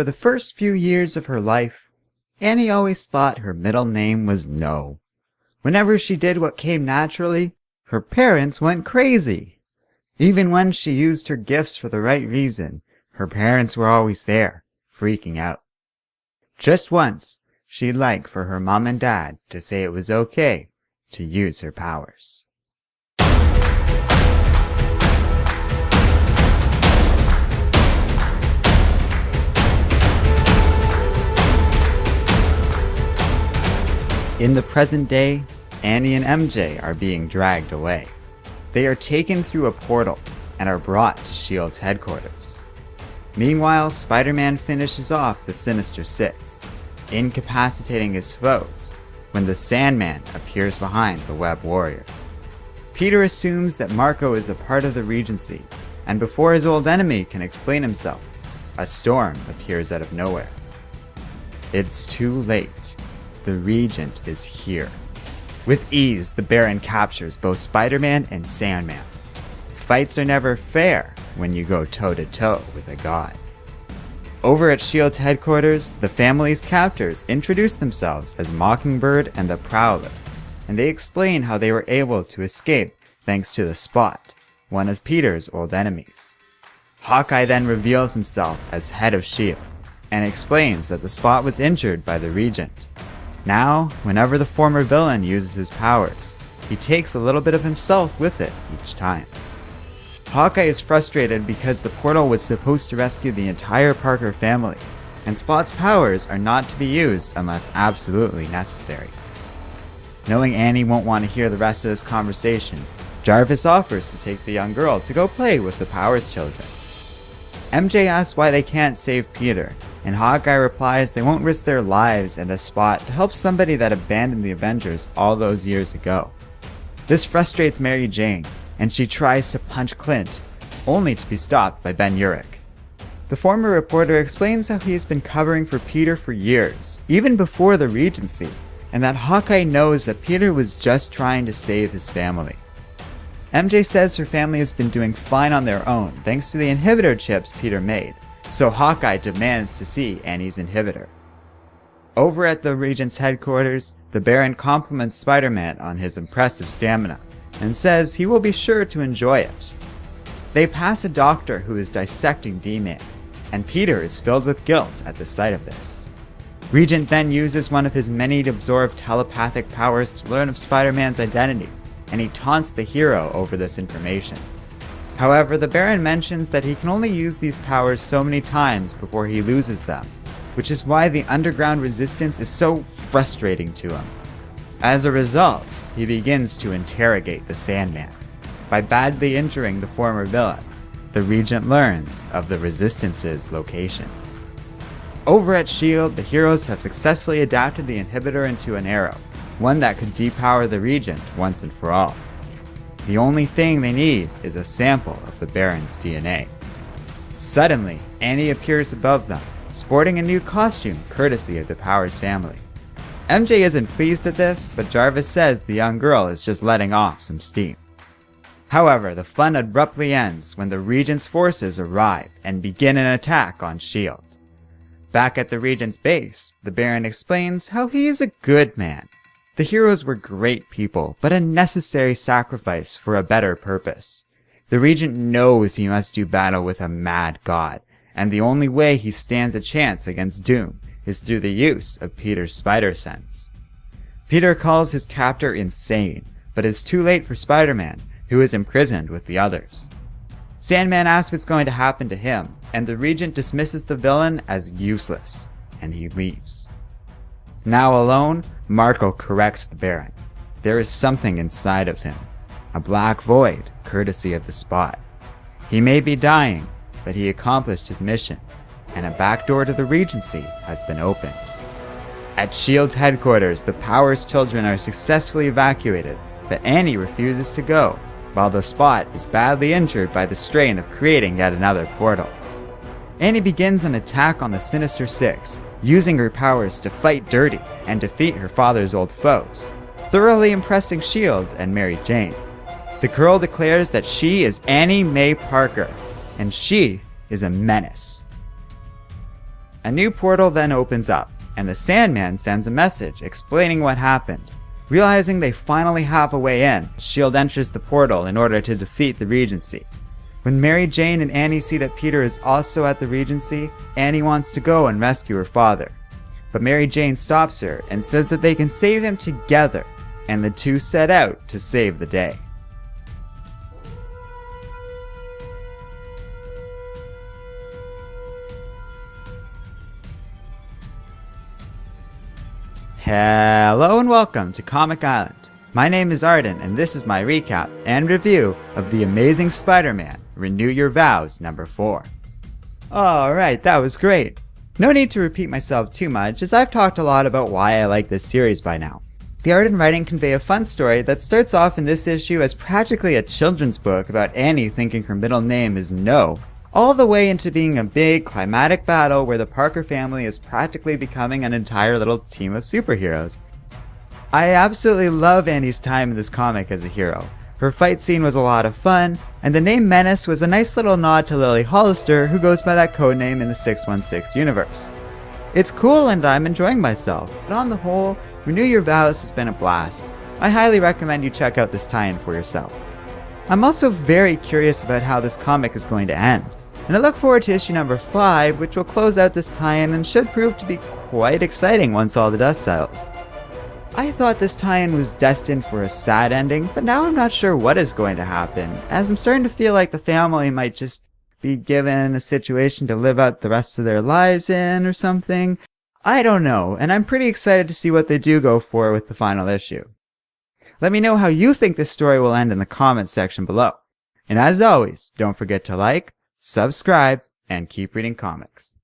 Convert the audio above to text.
For the first few years of her life, Annie always thought her middle name was No. Whenever she did what came naturally, her parents went crazy. Even when she used her gifts for the right reason, her parents were always there, freaking out. Just once, she'd like for her mom and dad to say it was okay to use her powers. In the present day, Annie and MJ are being dragged away. They are taken through a portal and are brought to S.H.I.E.L.D's headquarters. Meanwhile, Spider-Man finishes off the Sinister Six, incapacitating his foes when the Sandman appears behind the Web Warrior. Peter assumes that Marco is a part of the Regency, and before his old enemy can explain himself, a storm appears out of nowhere. It's too late. The Regent is here. With ease, the Baron captures both Spider-Man and Sandman. Fights are never fair when you go toe-to-toe with a god. Over at S.H.I.E.L.D's headquarters, the family's captors introduce themselves as Mockingbird and the Prowler, and they explain how they were able to escape thanks to the Spot, one of Peter's old enemies. Hawkeye then reveals himself as head of S.H.I.E.L.D. and explains that the Spot was injured by the Regent. Now, whenever the former villain uses his powers, he takes a little bit of himself with it each time. Hawkeye is frustrated because the portal was supposed to rescue the entire Parker family, and Spot's powers are not to be used unless absolutely necessary. Knowing Annie won't want to hear the rest of this conversation, Jarvis offers to take the young girl to go play with the Powers children. MJ asks why they can't save Peter, and Hawkeye replies they won't risk their lives and a Spot to help somebody that abandoned the Avengers all those years ago. This frustrates Mary Jane, and she tries to punch Clint, only to be stopped by Ben Urich. The former reporter explains how he has been covering for Peter for years, even before the Regency, and that Hawkeye knows that Peter was just trying to save his family. MJ says her family has been doing fine on their own thanks to the inhibitor chips Peter made, so Hawkeye demands to see Annie's inhibitor. Over at the Regent's headquarters, the Baron compliments Spider-Man on his impressive stamina, and says he will be sure to enjoy it. They pass a doctor who is dissecting D-Man, and Peter is filled with guilt at the sight of this. Regent then uses one of his many absorbed telepathic powers to learn of Spider-Man's identity, and he taunts the hero over this information. However, the Baron mentions that he can only use these powers so many times before he loses them, which is why the underground resistance is so frustrating to him. As a result, he begins to interrogate the Sandman. By badly injuring the former villain, the Regent learns of the Resistance's location. Over at S.H.I.E.L.D., the heroes have successfully adapted the inhibitor into an arrow, one that could depower the Regent once and for all. The only thing they need is a sample of the Baron's DNA. Suddenly, Annie appears above them, sporting a new costume courtesy of the Powers family. MJ isn't pleased at this, but Jarvis says the young girl is just letting off some steam. However, the fun abruptly ends when the Regent's forces arrive and begin an attack on S.H.I.E.L.D. Back at the Regent's base, the Baron explains how he is a good man. The heroes were great people, but a necessary sacrifice for a better purpose. The Regent knows he must do battle with a mad god, and the only way he stands a chance against Doom is through the use of Peter's spider sense. Peter calls his captor insane, but it's too late for Spider-Man, who is imprisoned with the others. Sandman asks what's going to happen to him, and the Regent dismisses the villain as useless, and he leaves. Now alone, Marco corrects the Baron. There is something inside of him, a black void, courtesy of the Spot. He may be dying, but he accomplished his mission, and a back door to the Regency has been opened. At S.H.I.E.L.D's headquarters, the Powers children are successfully evacuated, but Annie refuses to go, while the Spot is badly injured by the strain of creating yet another portal. Annie begins an attack on the Sinister Six, using her powers to fight dirty and defeat her father's old foes, thoroughly impressing S.H.I.E.L.D. and Mary Jane. The girl declares that she is Annie Mae Parker, and she is a menace. A new portal then opens up, and the Sandman sends a message explaining what happened. Realizing they finally have a way in, S.H.I.E.L.D. enters the portal in order to defeat the Regency. When Mary Jane and Annie see that Peter is also at the Regency, Annie wants to go and rescue her father. But Mary Jane stops her and says that they can save him together, and the two set out to save the day. Hello and welcome to Comic Island. My name is Arden, and this is my recap and review of The Amazing Spider-Man Renew Your Vows number 4. Alright, that was great. No need to repeat myself too much, as I've talked a lot about why I like this series by now. The art and writing convey a fun story that starts off in this issue as practically a children's book about Annie thinking her middle name is No, all the way into being a big, climatic battle where the Parker family is practically becoming an entire little team of superheroes. I absolutely love Annie's time in this comic as a hero. Her fight scene was a lot of fun, and the name Menace was a nice little nod to Lily Hollister, who goes by that codename in the 616 universe. It's cool and I'm enjoying myself, but on the whole, Renew Your Vows has been a blast. I highly recommend you check out this tie-in for yourself. I'm also very curious about how this comic is going to end, and I look forward to issue number 5, which will close out this tie-in and should prove to be quite exciting once all the dust settles. I thought this tie-in was destined for a sad ending, but now I'm not sure what is going to happen, as I'm starting to feel like the family might just be given a situation to live out the rest of their lives in or something. I don't know, and I'm pretty excited to see what they do go for with the final issue. Let me know how you think this story will end in the comments section below. And as always, don't forget to like, subscribe, and keep reading comics.